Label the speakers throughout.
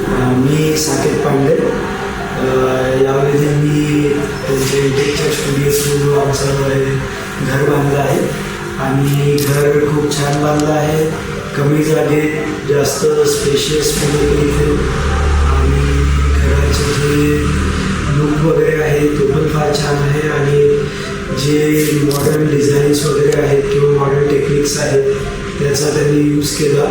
Speaker 1: मी साकेत पांडे. यावेळी मी त्यांच्या इंटेकच्या studio through आमचं घर बांधलं आहे आणि घर खूप छान बांधलं आहे. कमी जागेत जास्त स्पेशियसमध्ये इथे आणि घराचे जे लुक वगैरे आहे तो पण फार छान आहे आणि जे मॉडर्न डिझाईन्स वगैरे आहेत किंवा मॉडर्न टेक्निक्स आहेत त्याचा त्यांनी यूज केला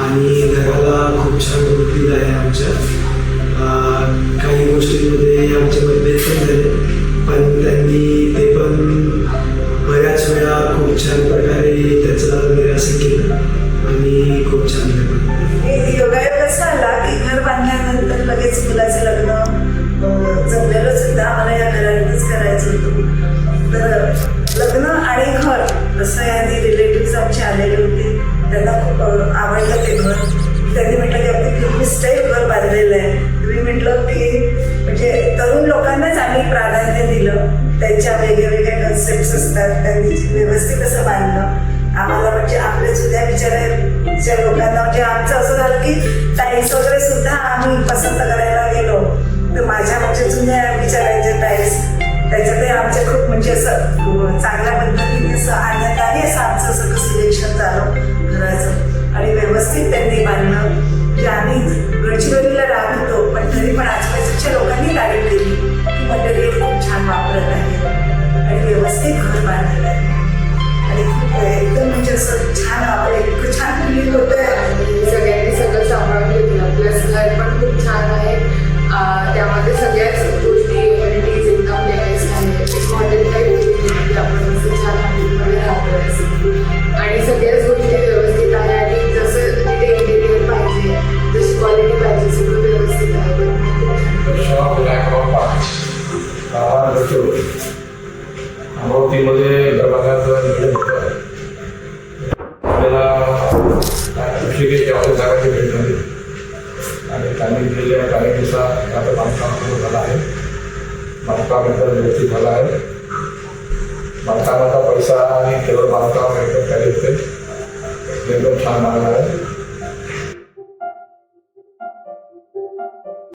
Speaker 1: आणि घराला खूप छान रूप दिलं आहे आमच्या. काही गोष्टींमध्ये आमचे मतभेद पण झाले पण त्यांनी ते पण बऱ्याच वेळा खूप छान प्रकारे त्याचं निरासन केलं आणि खूप छान झालं.
Speaker 2: योगायोग कसा आला की घर बांधल्यानंतर लगेच मुलाचं लग्न जमलेलं सुद्धा आम्हाला या घरातच करायचं होतं. तर लग्न आणि घर असं याने रिलेटिव्स आमचे आलेले होते. त्यांना खूप आवडलं ते घर. त्यांनी म्हटलं की अगदी फिल्मी स्टाईल घर बांधलेलं आहे. तुम्ही म्हटलं की म्हणजे तरुण लोकांनाच आम्ही प्राधान्य दिलं. त्यांच्या वेगवेगळ्या कन्सेप्ट असतात त्यांनी व्यवस्थित असं बांधलं आम्हाला. म्हणजे आपल्या जुन्या विचाराच्या लोकांना म्हणजे आमचं असं झालं की टाईल्स वगैरे सुद्धा आम्ही पसंत करायला गेलो तर माझ्या म्हणजे जुन्या विचारांचे टाईल्स त्याच्यातही आमच्या खूप म्हणजे असं चांगल्या पद्धतीने असं आणण्यात आली. असं आमचं सगळं सिलेक्शन झालं घराचं आणि व्यवस्थित त्यांनी बांधलं. म्हणजे आम्ही गडचिरोलीला राहत होतो पण तरी पण आजूबाजूच्या लोकांनी तारीफ केली की मटेरियल खूप छान वापरत आहे आणि व्यवस्थित घर बांधलेलं आहे आणि खूप एकदम म्हणजे असं छान आपलं इतकं छान फिलिंग होतं
Speaker 3: आणि सगळ्यांनी सगळं सांभाळून घेतलं. प्लस घर पण खूप छान आहे. त्यामध्ये सगळ्याच गोष्टी एम्युनिटीज एकदम लेटेस्ट आहेत. एक हॉटेल टाईप की आपण असं छान हॉटेलमध्ये राहतो आणि सगळ्याच गोष्टी व्यवस्थित आहे आणि जसं तिथे इंटेरियर पाहिजे जशी क्वालिटी पाहिजे सगळं व्यवस्थित आहे.
Speaker 4: अमरावतीमध्ये घर बांधण्याचं निर्णय होतं. आपल्याला ऋषिकेश या जागाची भेट झाली आणि त्यांनी दिलेल्या तारीखेनुसार आता बांधकाम सुरू झालं आहे. बांधकाम एकदम व्यवस्थित झालं आहे. बांधकामाचा पैसा आणि केवळ बांधकाम एकदम काही होते एकदम छान झालं आहे.